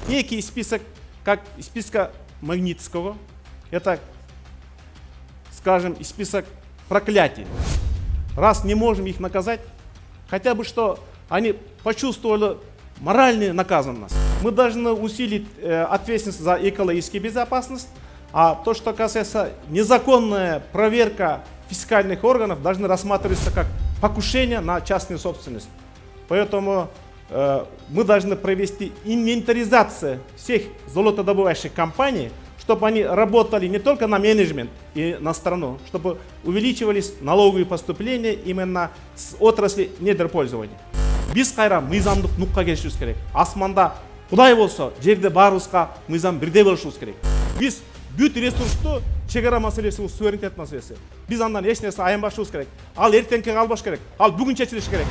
некий список, как списка Магнитского. Это, скажем, список проклятий. Раз не можем их наказать, хотя бы что они почувствовали моральную наказанность. Мы должны усилить ответственность за экологическую безопасность, а то, что касается незаконная проверка фискальных органов, должны рассматриваться как покушение на частную собственность. Поэтому мы должны провести инвентаризацию всех золотодобывающих компаний, чтобы они работали не только на менеджмент и на страну, чтобы увеличивались налоговые поступления именно с отрасли недропользования. Біз қайра мыйзамдық нұққа келішіміз керек. Асманда Құдай болса, жерде барымызға мыйзам бірдей болушымыз керек. Біз бүт ресурсты шекара мәселесі, суверенитет мәселесі. Біз андан еш нәрсе аянбашымыз керек. Ал ертеңге қалбаш керек. Ал бүгін шешіліш керек.